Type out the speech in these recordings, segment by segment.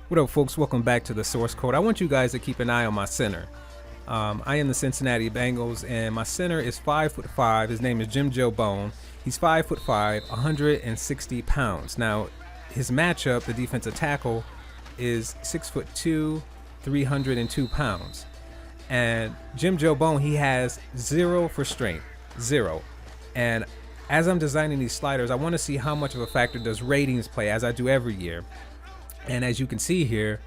What up, folks? Welcome back to the source code. I want you guys to keep an eye on my center. I am the Cincinnati Bengals, and my center is 5'5". His name is Jim Joe Bone. He's 5'5", 160 pounds. Now, his matchup, the defensive tackle, is 6'2", 302 pounds. And Jim Joe Bone, he has 0 for strength, 0. And as I'm designing these sliders, I want to see how much of a factor does ratings play, as I do every year. And as you can see here,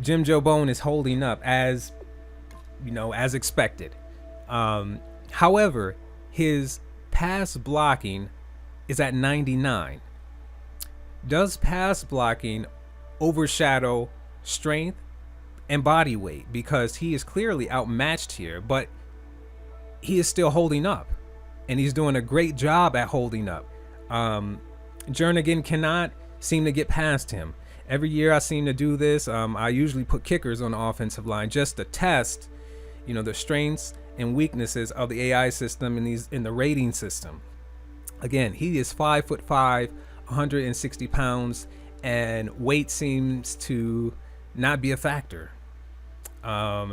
Jim Joe Bone is holding up as expected. However, his pass blocking is at 99. Does pass blocking overshadow strength and body weight? Because he is clearly outmatched here, but he is still holding up, and he's doing a great job at holding up. Jernigan cannot seem to get past him. Every year I seem to do this. I usually put kickers on the offensive line just to test, the strengths and weaknesses of the AI system in the rating system. Again, he is 5'5", 160 pounds, and weight seems to not be a factor.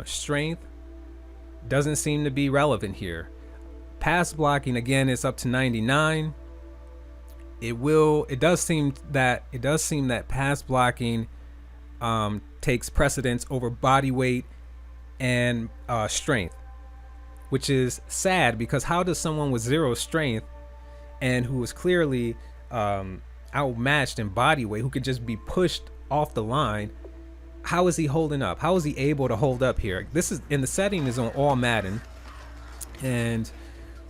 Strength doesn't seem to be relevant here. Pass blocking, again, is up to 99. It does seem that pass blocking takes precedence over body weight and strength, which is sad, because how does someone with 0 strength and who is clearly outmatched in body weight, who could just be pushed off the line, how is he holding up? How is he able to hold up here? This is in the setting is on all Madden, and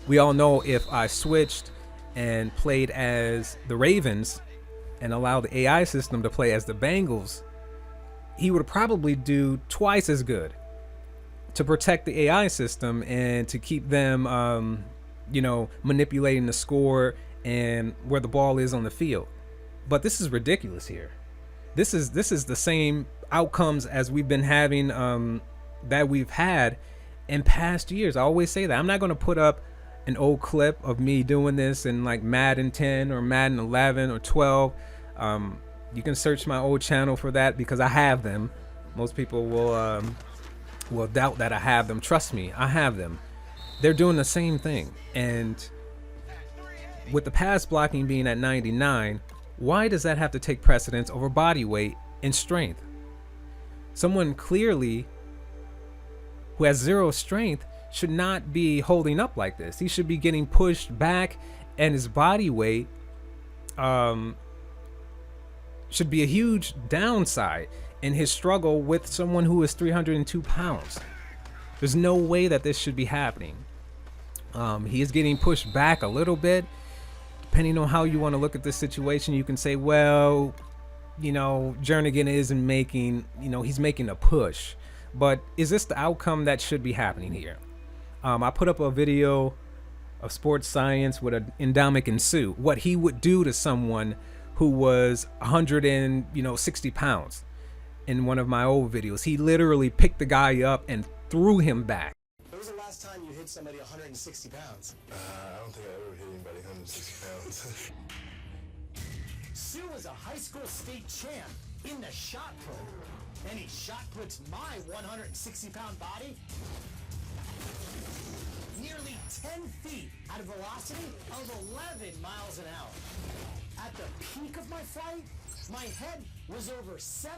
we all know if I switched and played as the Ravens and allowed the AI system to play as the Bengals, he would probably do twice as good to protect the AI system and to keep them, manipulating the score and where the ball is on the field. But this is ridiculous here. This is the same outcomes as we've been having, that we've had in past years. I always say that. I'm not going to put up an old clip of me doing this in like Madden 10 or Madden 11 or 12. You can search my old channel for that, because I have them. Most people will doubt that I have them. Trust me, I have them. They're doing the same thing. And with the pass blocking being at 99, why does that have to take precedence over body weight and strength? Someone clearly who has 0 strength should not be holding up like this. He should be getting pushed back, and his body weight should be a huge downside in his struggle with someone who is 302 pounds. There's no way that this should be happening. He is getting pushed back a little bit. Depending on how you want to look at this situation, you can say, well, Jernigan isn't making, he's making a push. But is this the outcome that should be happening here? I put up a video of sports science with an endowment Sue, what he would do to someone who was 160 pounds in one of my old videos. He literally picked the guy up and threw him back. When was the last time you hit somebody 160 pounds? I don't think I ever hit anybody 160 pounds. Sue was a high school state champ in the shot put, and he shot puts my 160-pound body nearly 10 feet at a velocity of 11 miles an hour. At the peak of my flight, my head was over 7.5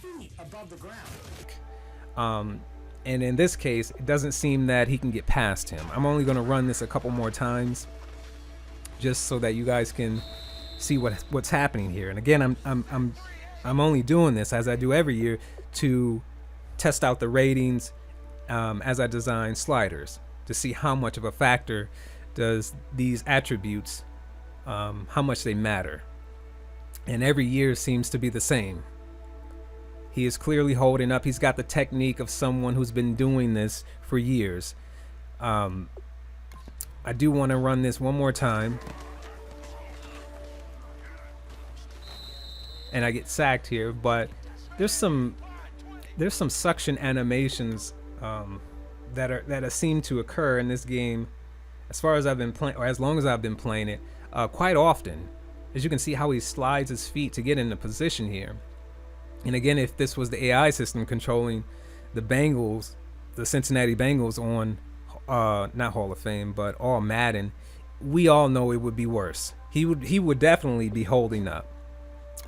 feet above the ground. And in this case, it doesn't seem that he can get past him. I'm only going to run this a couple more times just so that you guys can see what's happening here. And again, I'm only doing this, as I do every year, to test out the ratings as I design sliders, to see how much of a factor does these attributes, how much they matter. And every year seems to be the same. He is clearly holding up. He's got the technique of someone who's been doing this for years. I do want to run this one more time. And I get sacked here, but there's some suction animations that seem to occur in this game, as far as I've been playing, or as long as I've been playing it, quite often. As you can see how he slides his feet to get into position here. And again, if this was the AI system controlling the Bengals, the Cincinnati Bengals on not Hall of Fame, but all Madden, we all know it would be worse. He would definitely be holding up.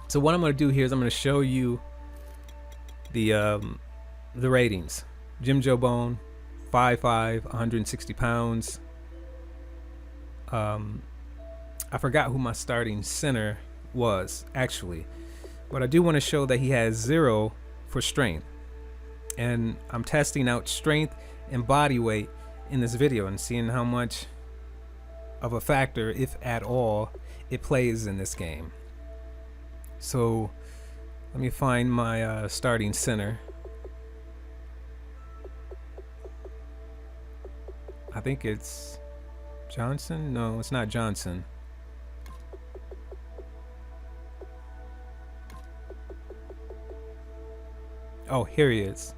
So what I'm going to do here is I'm going to show you the ratings. Jim Joe Bone, 5'5", 160 pounds. I forgot who my starting center was actually, but I do want to show that he has 0 for strength, and I'm testing out strength and body weight in this video and seeing how much of a factor, if at all, it plays in this game. So let me find my starting center. I think it's Johnson. No, it's not Johnson. Oh, here he is.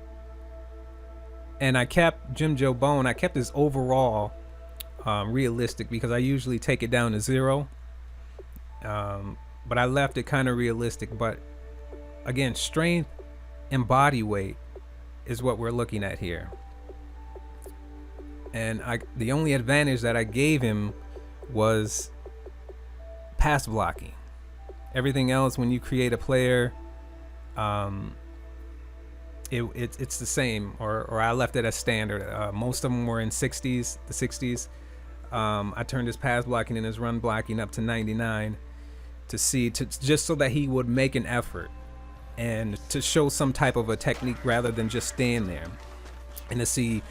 And I kept Jim Joe Bone. I kept his overall realistic because I usually take it down to 0. But I left it kind of realistic. But again, strength and body weight is what we're looking at here. And the only advantage that I gave him was pass blocking. Everything else, when you create a player, it's the same, or I left it as standard. Most of them were in the 60s. I turned his pass blocking and his run blocking up to 99 just so that he would make an effort and to show some type of a technique rather than just stand there, and to see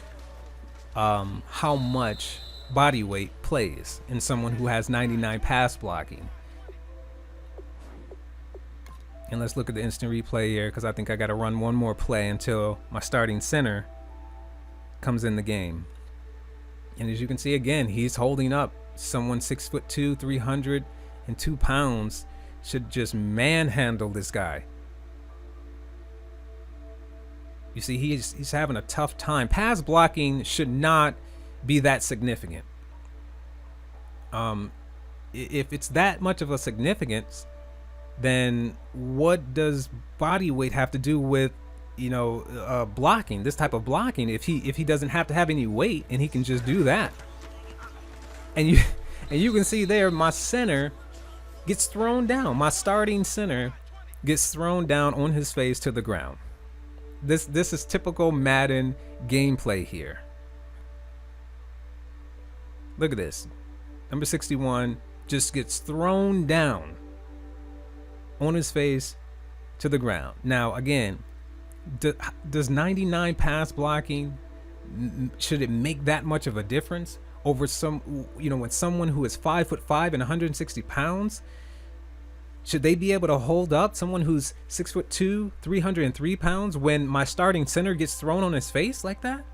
how much body weight plays in someone who has 99 pass blocking. And let's look at the instant replay here, because I think I got to run one more play until my starting center comes in the game. And as you can see, again, he's holding up. Someone 6'2", 302 pounds should just manhandle this guy. You see, he's having a tough time. Pass blocking should not be that significant. If it's that much of a significance, then what does body weight have to do with, blocking, this type of blocking? If he doesn't have to have any weight and he can just do that. And you can see there, my center gets thrown down. My starting center gets thrown down on his face to the ground. This is typical Madden gameplay here. Look at this. Number 61 just gets thrown down on his face to the ground. Now, again, does 99 pass blocking, should it make that much of a difference over when someone who is 5'5" and 160 pounds? Should they be able to hold up someone who's 6'2", 303 pounds when my starting center gets thrown on his face like that?